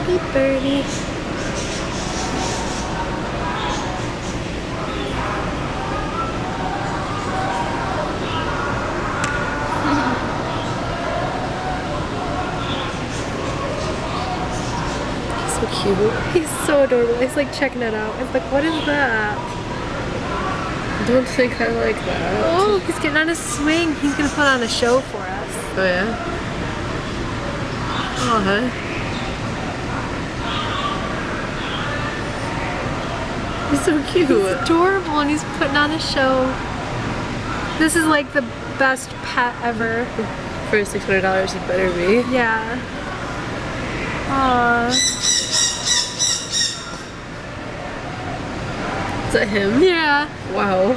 Hey, birdie. So cute. He's so adorable. He's like checking it out. It's like, what is that? I don't think I like that. Oh, he's getting on a swing. He's gonna put on a show for us. Oh yeah? Oh, huh? He's so cute. He's adorable and he's putting on a show. This is like the best pet ever. For $600, he better be. Yeah. Aww. Is that him? Yeah. Wow.